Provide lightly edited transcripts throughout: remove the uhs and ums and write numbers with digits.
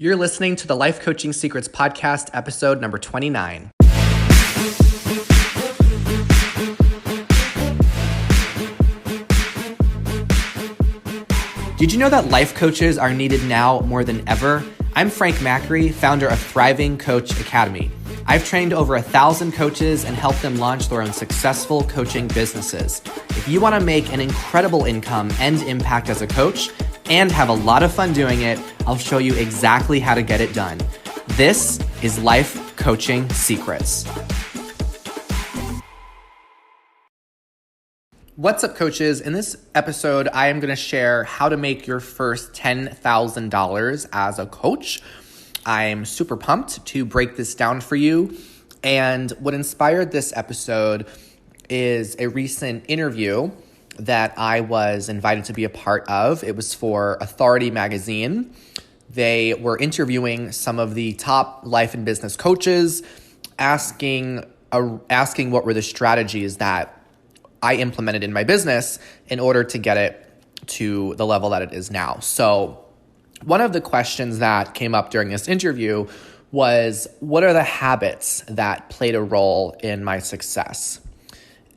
You're listening to the Life Coaching Secrets Podcast, episode number 29. Did you know that life coaches are needed now more than ever? I'm Frank Macri, founder of Thriving Coach Academy. I've trained over 1,000 coaches and helped them launch their own successful coaching businesses. If you want to make an incredible income and impact as a coach and have a lot of fun doing it, I'll show you exactly how to get it done. This is Life Coaching Secrets. What's up, coaches? In this episode, I am going to share how to make your first $10,000 as a coach. I'm super pumped to break this down for you. And what inspired this episode is a recent interview that I was invited to be a part of. It was for Authority magazine. They were interviewing some of the top life and business coaches, asking what were the strategies that I implemented in my business in order to get it to the level that it is now. So one of the questions that came up during this interview was, what are the habits that played a role in my success?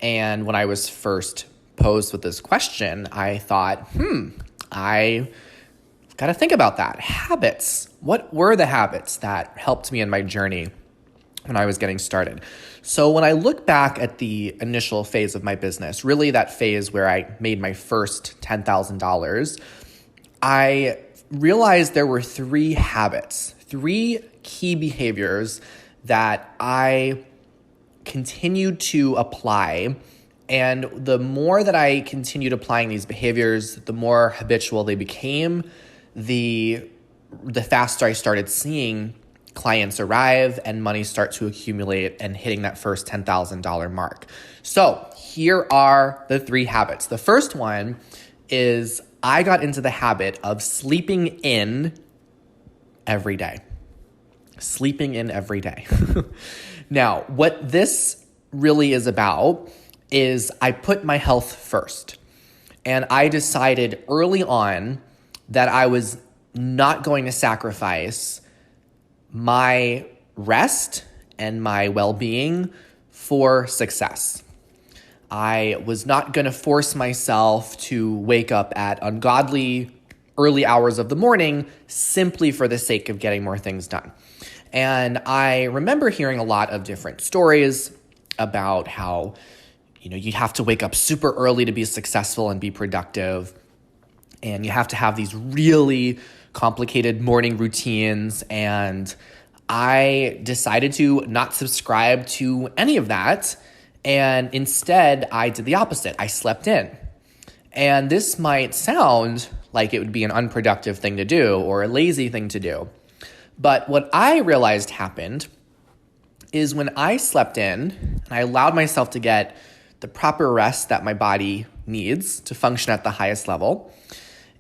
And when I was first posed with this question, I thought, I got to think about that. Habits. What were the habits that helped me in my journey when I was getting started? So when I look back at the initial phase of my business, really that phase where I made my first $10,000, I realized there were three habits, three key behaviors that I continued to apply. And the more that I continued applying these behaviors, the more habitual they became, the faster I started seeing clients arrive and money start to accumulate and hitting that first $10,000 mark. So here are the three habits. The first one is I got into the habit of sleeping in every day. Sleeping in every day. Now, what this really is about is I put my health first. And I decided early on that I was not going to sacrifice my rest and my well-being for success. I was not going to force myself to wake up at ungodly early hours of the morning simply for the sake of getting more things done. And I remember hearing a lot of different stories about how, you have to wake up super early to be successful and be productive. And you have to have these really complicated morning routines. And I decided to not subscribe to any of that. And instead, I did the opposite. I slept in. And this might sound like it would be an unproductive thing to do or a lazy thing to do. But what I realized happened is when I slept in and I allowed myself to get the proper rest that my body needs to function at the highest level,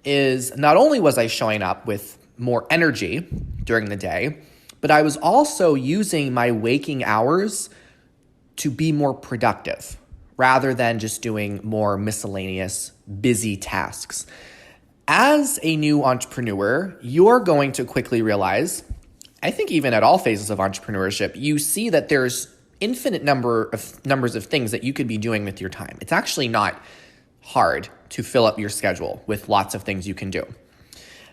is not only was I showing up with more energy during the day, but I was also using my waking hours to be more productive rather than just doing more miscellaneous, busy tasks. As a new entrepreneur, you're going to quickly realize, I think even at all phases of entrepreneurship, you see that there's infinite numbers of things that you could be doing with your time. It's actually not hard to fill up your schedule with lots of things you can do.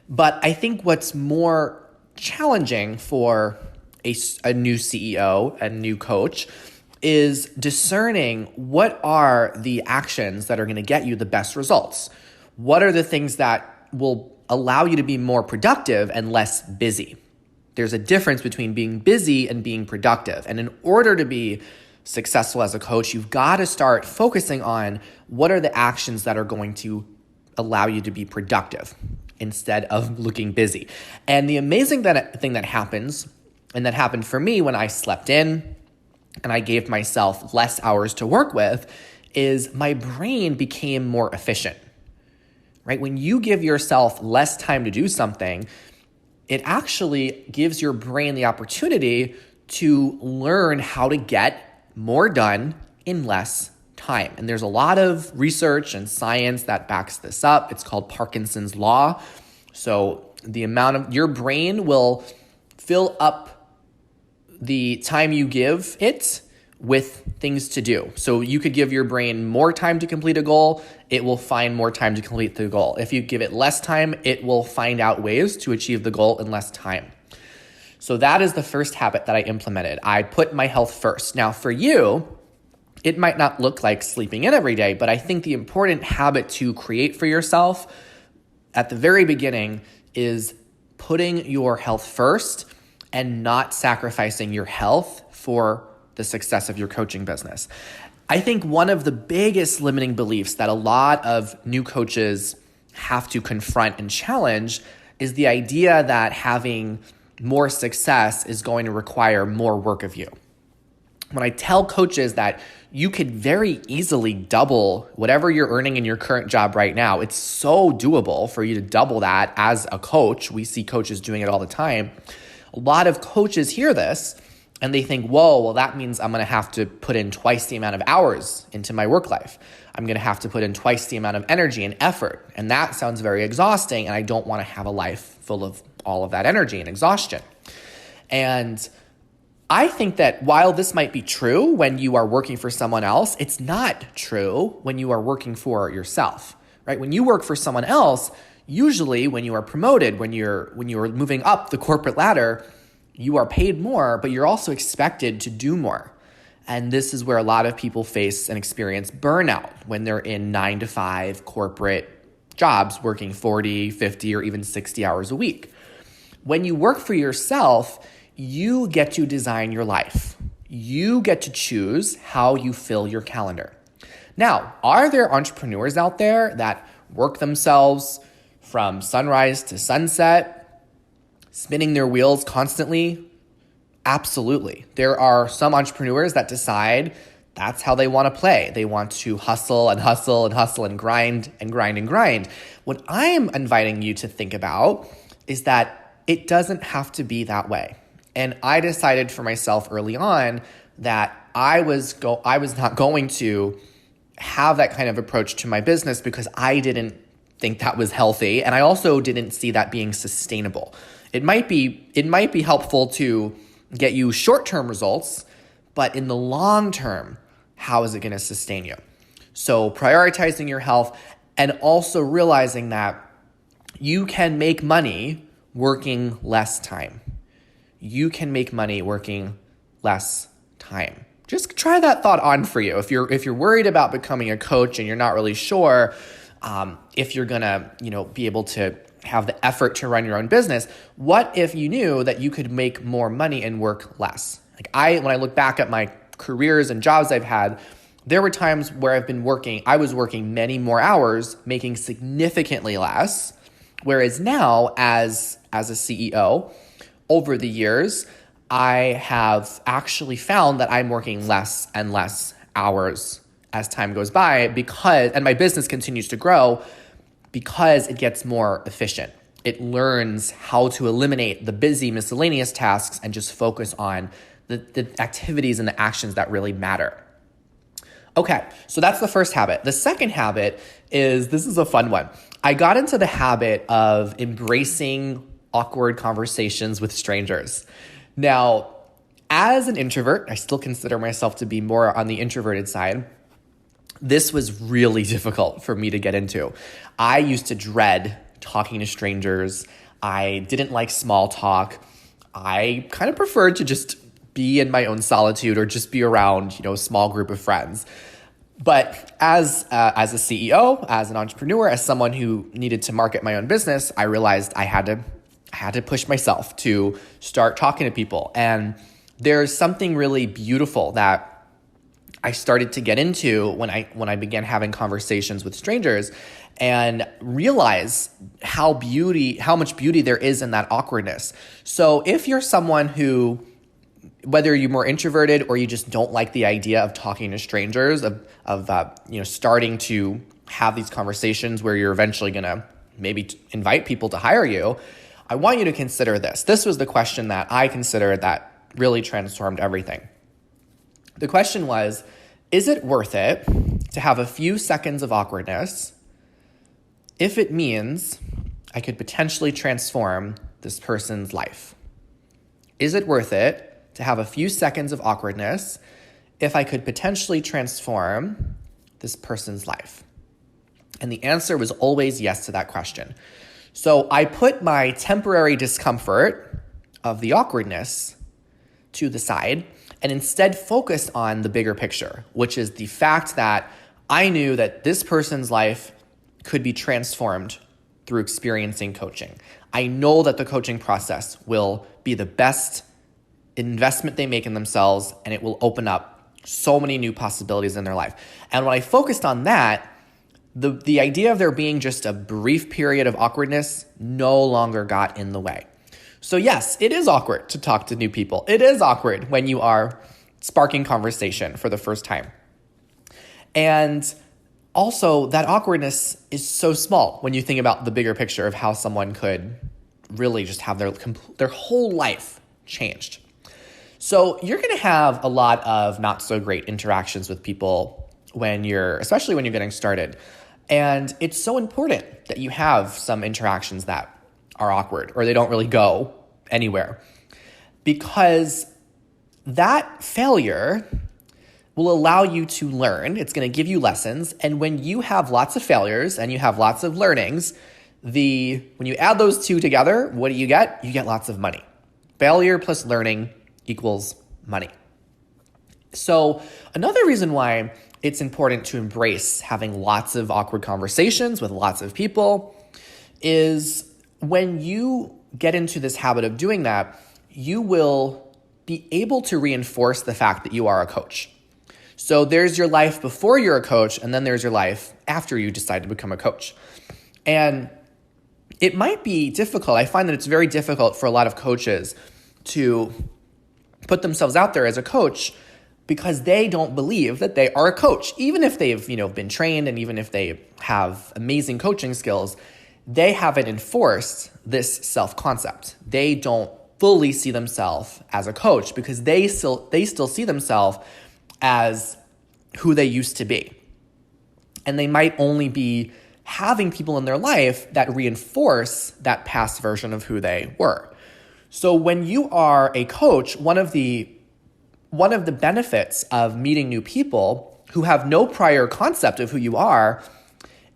But I think what's more challenging for a new CEO, a new coach, is discerning what are the actions that are going to get you the best results. What are the things that will allow you to be more productive and less busy? There's a difference between being busy and being productive. And in order to be successful as a coach, you've got to start focusing on what are the actions that are going to allow you to be productive instead of looking busy. And the amazing thing that happens, and that happened for me when I slept in and I gave myself less hours to work with, is my brain became more efficient. Right? When you give yourself less time to do something, it actually gives your brain the opportunity to learn how to get more done in less time. And there's a lot of research and science that backs this up. It's called Parkinson's law. So the amount of your brain will fill up the time you give it with things to do. So you could give your brain more time to complete a goal, it will find more time to complete the goal. If you give it less time, it will find out ways to achieve the goal in less time. So that is the first habit that I implemented. I put my health first. Now for you, it might not look like sleeping in every day, but I think the important habit to create for yourself at the very beginning is putting your health first and not sacrificing your health for the success of your coaching business. I think one of the biggest limiting beliefs that a lot of new coaches have to confront and challenge is the idea that having more success is going to require more work of you. When I tell coaches that you could very easily double whatever you're earning in your current job right now, it's so doable for you to double that as a coach. We see coaches doing it all the time. A lot of coaches hear this and they think, whoa, well, that means I'm going to have to put in twice the amount of hours into my work life. I'm going to have to put in twice the amount of energy and effort. And that sounds very exhausting. And I don't want to have a life full of all of that energy and exhaustion. And I think that while this might be true when you are working for someone else, it's not true when you are working for yourself, right? When you work for someone else, usually when you are promoted, when you're moving up the corporate ladder, you are paid more, but you're also expected to do more. And this is where a lot of people face and experience burnout when they're in 9-to-5 corporate jobs working 40, 50, or even 60 hours a week. When you work for yourself, you get to design your life. You get to choose how you fill your calendar. Now, are there entrepreneurs out there that work themselves from sunrise to sunset, spinning their wheels constantly? Absolutely. There are some entrepreneurs that decide that's how they want to play. They want to hustle and hustle and hustle and grind and grind and grind. What I am inviting you to think about is that it doesn't have to be that way. And I decided for myself early on that I was not going to have that kind of approach to my business because I didn't think that was healthy. And I also didn't see that being sustainable. It might be helpful to get you short-term results, but in the long term, how is it going to sustain you? So prioritizing your health and also realizing that you can make money working less time. You can make money working less time. Just try that thought on for you. If you're worried about becoming a coach and you're not really sure if you're gonna be able to have the effort to run your own business, what if you knew that you could make more money and work less? When I look back at my careers and jobs I've had, there were times where I was working many more hours, making significantly less. Whereas now, as a CEO, over the years, I have actually found that I'm working less and less hours as time goes by and my business continues to grow because it gets more efficient. It learns how to eliminate the busy miscellaneous tasks and just focus on the activities and the actions that really matter. Okay, so that's the first habit. The second habit this is a fun one. I got into the habit of embracing awkward conversations with strangers. Now, as an introvert, I still consider myself to be more on the introverted side. This was really difficult for me to get into. I used to dread talking to strangers. I didn't like small talk. I kind of preferred to just be in my own solitude or just be around, a small group of friends. But as a CEO, as an entrepreneur, as someone who needed to market my own business, I realized I had to push myself to start talking to people. And there's something really beautiful that I started to get into when I began having conversations with strangers and realize how much beauty there is in that awkwardness. So if you're someone who, whether you're more introverted or you just don't like the idea of talking to strangers, of starting to have these conversations where you're eventually going to maybe invite people to hire you, I want you to consider this. This was the question that I considered that really transformed everything. The question was, is it worth it to have a few seconds of awkwardness if it means I could potentially transform this person's life? Is it worth it to have a few seconds of awkwardness if I could potentially transform this person's life? And the answer was always yes to that question. So I put my temporary discomfort of the awkwardness to the side and instead focused on the bigger picture, which is the fact that I knew that this person's life could be transformed through experiencing coaching. I know that the coaching process will be the best investment they make in themselves, and it will open up so many new possibilities in their life. And when I focused on that, the idea of there being just a brief period of awkwardness no longer got in the way. So yes, it is awkward to talk to new people. It is awkward when you are sparking conversation for the first time. And also, that awkwardness is so small when you think about the bigger picture of how someone could really just have their whole life changed. So you're going to have a lot of not so great interactions with people especially when you're getting started. And it's so important that you have some interactions that are awkward or they don't really go anywhere, because that failure will allow you to learn. It's going to give you lessons. And when you have lots of failures and you have lots of learnings, when you add those two together, what do you get? You get lots of money. Failure plus learning equals money. So another reason why it's important to embrace having lots of awkward conversations with lots of people is when you get into this habit of doing that, you will be able to reinforce the fact that you are a coach. So there's your life before you're a coach, and then there's your life after you decide to become a coach. And it might be difficult. I find that it's very difficult for a lot of coaches to put themselves out there as a coach because they don't believe that they are a coach. Even if they've, been trained and even if they have amazing coaching skills, they haven't enforced this self-concept. They don't fully see themselves as a coach because they still see themselves as who they used to be. And they might only be having people in their life that reinforce that past version of who they were. So when you are a coach, one of the benefits of meeting new people who have no prior concept of who you are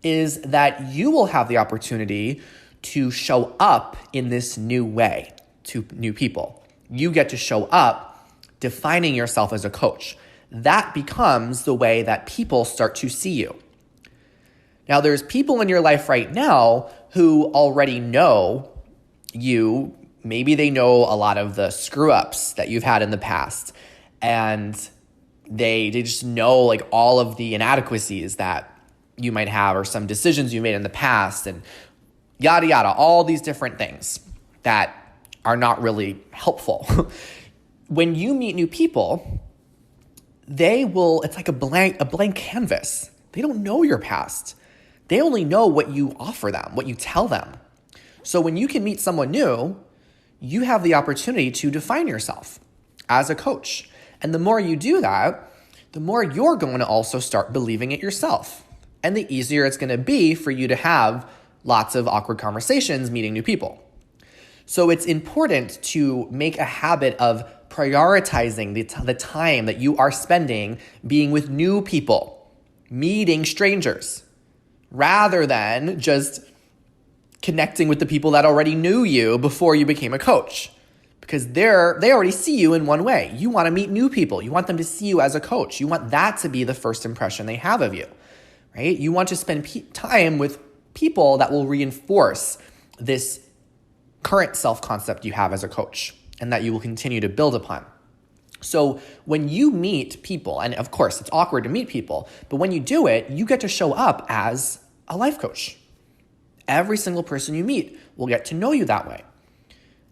is that you will have the opportunity to show up in this new way to new people. You get to show up defining yourself as a coach. That becomes the way that people start to see you. Now, there's people in your life right now who already know you. Maybe they know a lot of the screw-ups that you've had in the past, and they just know like all of the inadequacies that you might have or some decisions you made in the past and yada, yada, all these different things that are not really helpful. When you meet new people, it's like a blank canvas. They don't know your past. They only know what you offer them, what you tell them. So when you can meet someone new, you have the opportunity to define yourself as a coach. And the more you do that, the more you're going to also start believing it yourself. And the easier it's going to be for you to have lots of awkward conversations meeting new people. So it's important to make a habit of prioritizing the time that you are spending being with new people, meeting strangers, rather than just connecting with the people that already knew you before you became a coach. Because they already see you in one way. You want to meet new people. You want them to see you as a coach. You want that to be the first impression they have of you, right? You want to spend time with people that will reinforce this current self-concept you have as a coach and that you will continue to build upon. So when you meet people, and of course it's awkward to meet people, but when you do it, you get to show up as a life coach. Every single person you meet will get to know you that way.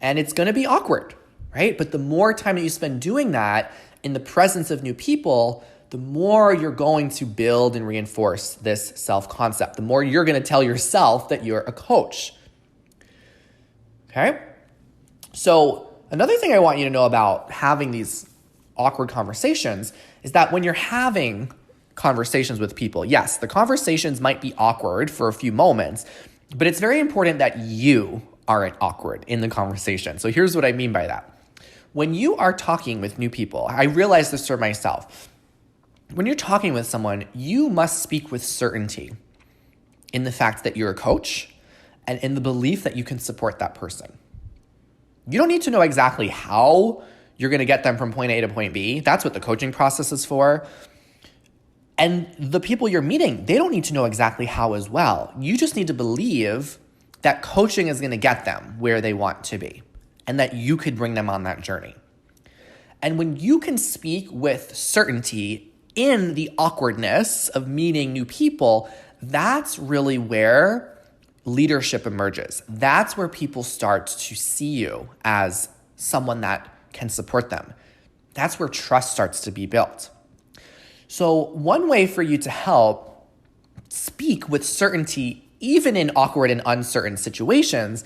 And it's going to be awkward, right? But the more time that you spend doing that in the presence of new people, the more you're going to build and reinforce this self-concept. The more you're going to tell yourself that you're a coach. Okay? So another thing I want you to know about having these awkward conversations is that when you're having conversations with people, yes, the conversations might be awkward for a few moments, But it's very important that you aren't awkward in the conversation. So here's what I mean by that. When you are talking with new people, I realize this for myself. When you're talking with someone, you must speak with certainty in the fact that you're a coach and in the belief that you can support that person. You don't need to know exactly how you're going to get them from point A to point B. That's what the coaching process is for. And the people you're meeting, they don't need to know exactly how as well. You just need to believe that coaching is going to get them where they want to be and that you could bring them on that journey. And when you can speak with certainty in the awkwardness of meeting new people, that's really where leadership emerges. That's where people start to see you as someone that can support them. That's where trust starts to be built. So one way for you to help speak with certainty, even in awkward and uncertain situations,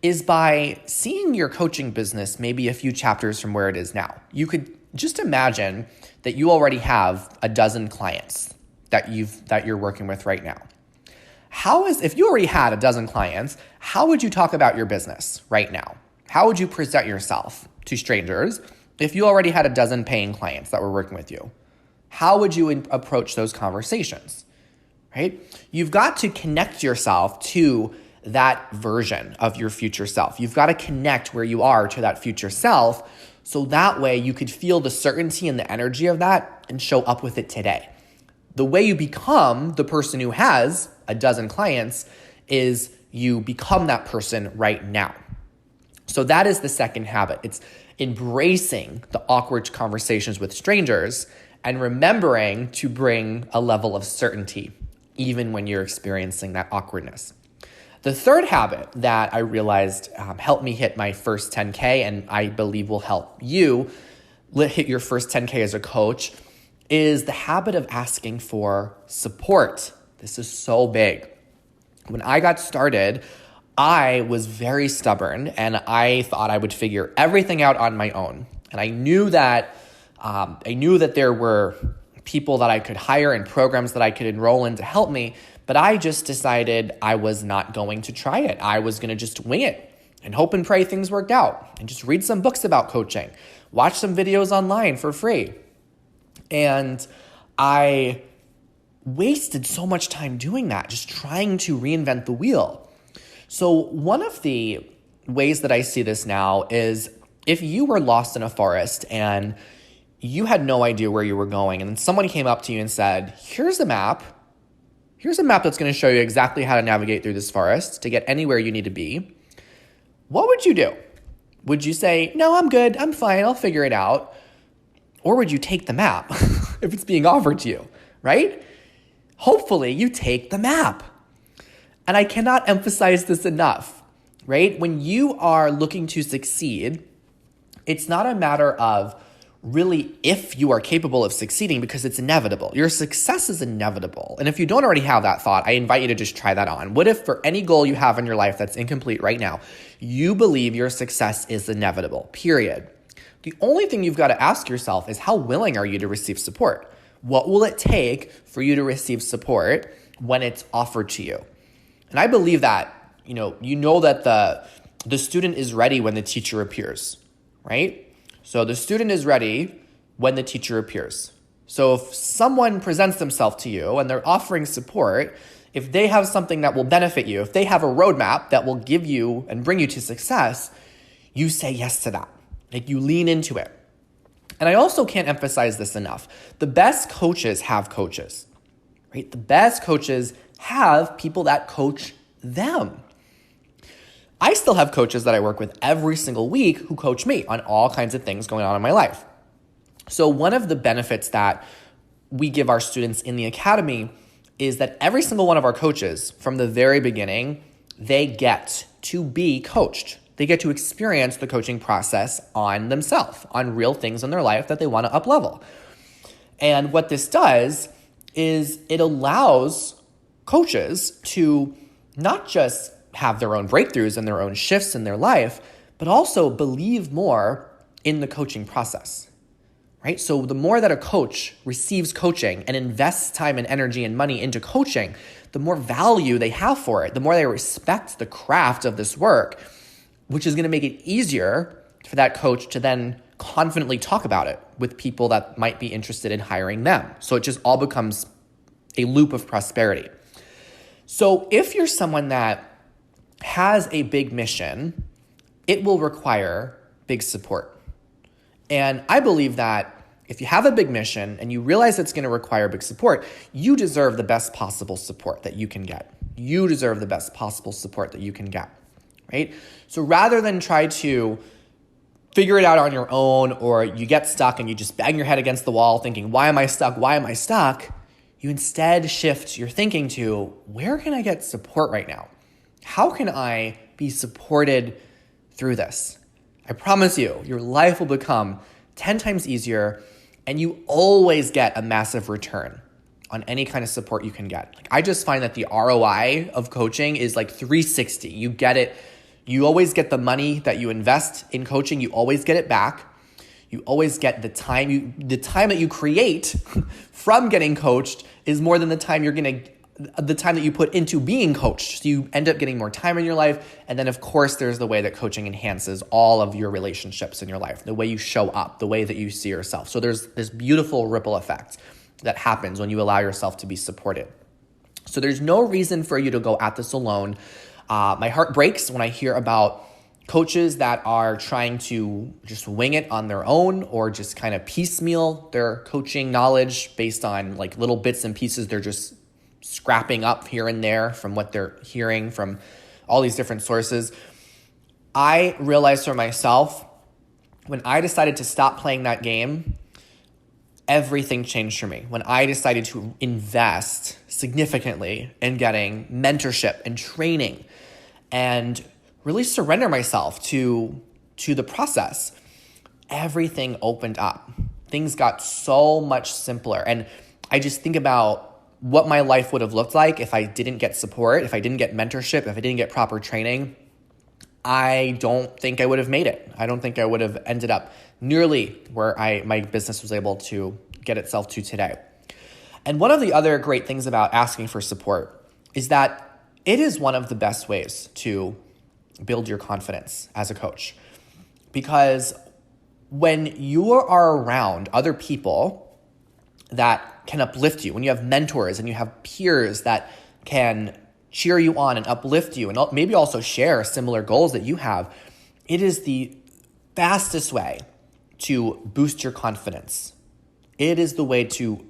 is by seeing your coaching business maybe a few chapters from where it is now. You could just imagine that you already have a dozen clients that you're working with right now. If you already had a dozen clients, how would you talk about your business right now? How would you present yourself to strangers if you already had a dozen paying clients that were working with you? How would you approach those conversations, right? You've got to connect yourself to that version of your future self. You've got to connect where you are to that future self so that way you could feel the certainty and the energy of that and show up with it today. The way you become the person who has a dozen clients is you become that person right now. So that is the second habit. It's embracing the awkward conversations with strangers and remembering to bring a level of certainty even when you're experiencing that awkwardness. The third habit that I realized helped me hit my first 10K, and I believe will help you hit your first 10K as a coach, is the habit of asking for support. This is so big. When I got started, I was very stubborn and I thought I would figure everything out on my own. And I knew that there were people that I could hire and programs that I could enroll in to help me, but I just decided I was not going to try it. I was going to just wing it and hope and pray things worked out and just read some books about coaching, watch some videos online for free. And I wasted so much time doing that, just trying to reinvent the wheel. So one of the ways that I see this now is if you were lost in a forest and you had no idea where you were going, and then someone came up to you and said, here's a map that's going to show you exactly how to navigate through this forest to get anywhere you need to be, what would you do? Would you say, no, I'm good, I'm fine, I'll figure it out? Or would you take the map if it's being offered to you, right? Hopefully you take the map. And I cannot emphasize this enough, right? When you are looking to succeed, it's not a matter of really if you are capable of succeeding, because it's inevitable. Your success is inevitable. And if you don't already have that thought, I invite you to just try that on. What if for any goal you have in your life that's incomplete right now, you believe your success is inevitable, period? The only thing you've got to ask yourself is how willing are you to receive support? What will it take for you to receive support when it's offered to you? And I believe that, you know that the student is ready when the teacher appears, right? So the student is ready when the teacher appears. So if someone presents themselves to you and they're offering support, if they have something that will benefit you, if they have a roadmap that will give you and bring you to success, you say yes to that. Like you lean into it. And I also can't emphasize this enough. The best coaches have coaches, right? The best coaches have people that coach them. I still have coaches that I work with every single week who coach me on all kinds of things going on in my life. So one of the benefits that we give our students in the academy is that every single one of our coaches from the very beginning, they get to be coached. They get to experience the coaching process on themselves, on real things in their life that they want to up-level. And what this does is it allows coaches to not just have their own breakthroughs and their own shifts in their life, but also believe more in the coaching process, right? So the more that a coach receives coaching and invests time and energy and money into coaching, the more value they have for it, the more they respect the craft of this work, which is going to make it easier for that coach to then confidently talk about it with people that might be interested in hiring them. So it just all becomes a loop of prosperity. So if you're someone that has a big mission, it will require big support. And I believe that if you have a big mission and you realize it's going to require big support, you deserve the best possible support that you can get. You deserve the best possible support that you can get, right? So rather than try to figure it out on your own, or you get stuck and you just bang your head against the wall thinking, why am I stuck? Why am I stuck? You instead shift your thinking to, where can I get support right now? How can I be supported through this? I promise you, your life will become 10 times easier, and you always get a massive return on any kind of support you can get. Like, I just find that the ROI of coaching is like 360. You get it. You always get the money that you invest in coaching. You always get it back. You always get the time that you create from getting coached is more than the time that you put into being coached. So you end up getting more time in your life. And then of course, there's the way that coaching enhances all of your relationships in your life, the way you show up, the way that you see yourself. So there's this beautiful ripple effect that happens when you allow yourself to be supported. So there's no reason for you to go at this alone. My heart breaks when I hear about coaches that are trying to just wing it on their own, or just kind of piecemeal their coaching knowledge based on like little bits and pieces they're just scrapping up here and there from what they're hearing from all these different sources. I realized for myself, when I decided to stop playing that game, everything changed for me. When I decided to invest significantly in getting mentorship and training and really surrender myself to the process, everything opened up. Things got so much simpler. And I just think about what my life would have looked like if I didn't get support, if I didn't get mentorship, if I didn't get proper training. I don't think I would have made it. I don't think I would have ended up nearly where my business was able to get itself to today. And one of the other great things about asking for support is that it is one of the best ways to build your confidence as a coach. Because when you are around other people that can uplift you, when you have mentors and you have peers that can cheer you on and uplift you and maybe also share similar goals that you have, it is the fastest way to boost your confidence. It is the way to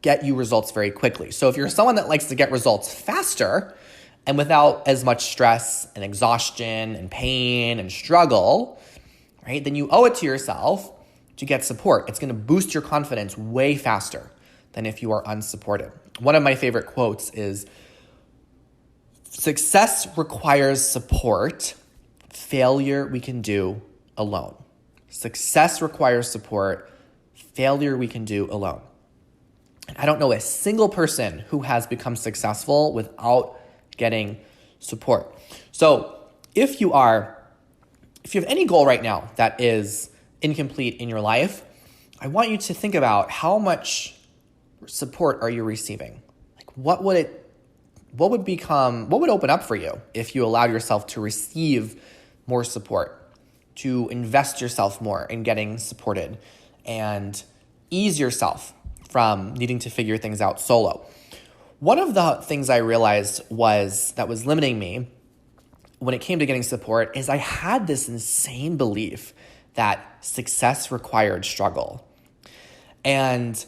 get you results very quickly. So if you're someone that likes to get results faster and without as much stress and exhaustion and pain and struggle, right, then you owe it to yourself to get support. It's going to boost your confidence way faster than if you are unsupported. One of my favorite quotes is, "Success requires support. Failure we can do alone." Success requires support. Failure we can do alone. And I don't know a single person who has become successful without getting support. So if you have any goal right now that is incomplete in your life, I want you to think about how much support are you receiving? Like what would open up for you if you allowed yourself to receive more support, to invest yourself more in getting supported and ease yourself from needing to figure things out solo? One of the things I realized that was limiting me when it came to getting support is I had this insane belief that success required struggle. And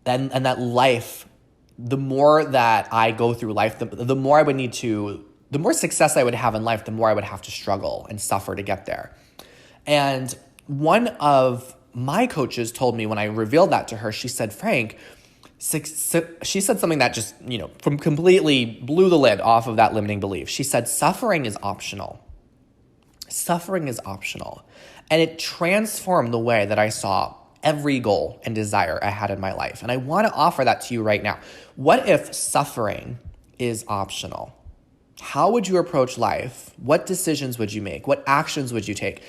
that life, the more that I go through life, the more success I would have in life, the more I would have to struggle and suffer to get there. And one of my coaches told me when I revealed that to her, she said, "Frank," she said something that just, from completely blew the lid off of that limiting belief. She said, "Suffering is optional." Suffering is optional. And it transformed the way that I saw every goal and desire I had in my life. And I want to offer that to you right now. What if suffering is optional? How would you approach life? What decisions would you make? What actions would you take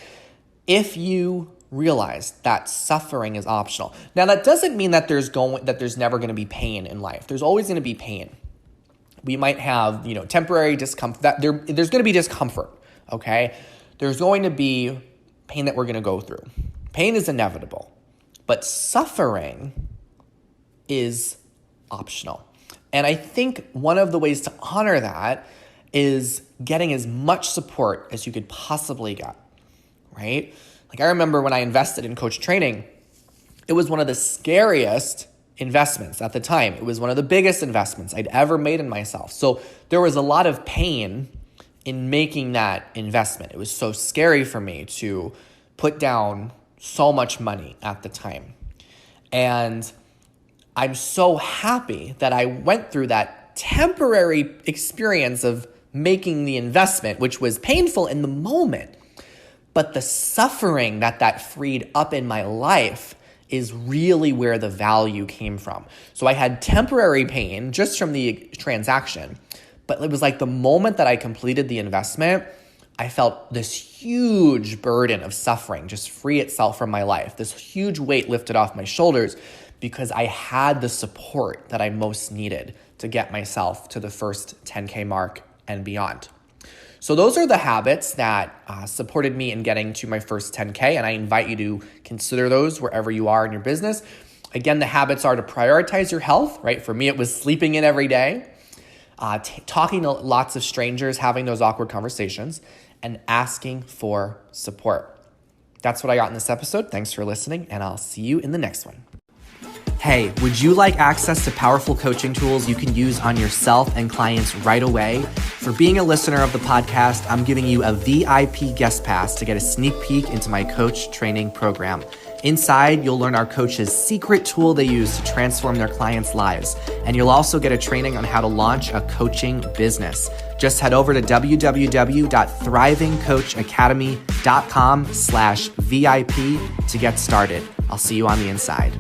if you realize that suffering is optional. Now, that doesn't mean that there's never going to be pain in life. There's always going to be pain. We might have, temporary discomfort. There's going to be discomfort, okay? There's going to be pain that we're going to go through. Pain is inevitable, but suffering is optional. And I think one of the ways to honor that is getting as much support as you could possibly get, right? Like I remember when I invested in coach training, it was one of the scariest investments at the time. It was one of the biggest investments I'd ever made in myself. So there was a lot of pain in making that investment. It was so scary for me to put down so much money at the time. And I'm so happy that I went through that temporary experience of making the investment, which was painful in the moment. But the suffering that freed up in my life is really where the value came from. So I had temporary pain just from the transaction, but it was like the moment that I completed the investment, I felt this huge burden of suffering just free itself from my life. This huge weight lifted off my shoulders because I had the support that I most needed to get myself to the first 10K mark and beyond. So those are the habits that supported me in getting to my first 10K, and I invite you to consider those wherever you are in your business. Again, the habits are to prioritize your health, right? For me, it was sleeping in every day, talking to lots of strangers, having those awkward conversations, and asking for support. That's what I got in this episode. Thanks for listening, and I'll see you in the next one. Hey, would you like access to powerful coaching tools you can use on yourself and clients right away? For being a listener of the podcast, I'm giving you a VIP guest pass to get a sneak peek into my coach training program. Inside, you'll learn our coaches' secret tool they use to transform their clients' lives. And you'll also get a training on how to launch a coaching business. Just head over to www.thrivingcoachacademy.com/VIP to get started. I'll see you on the inside.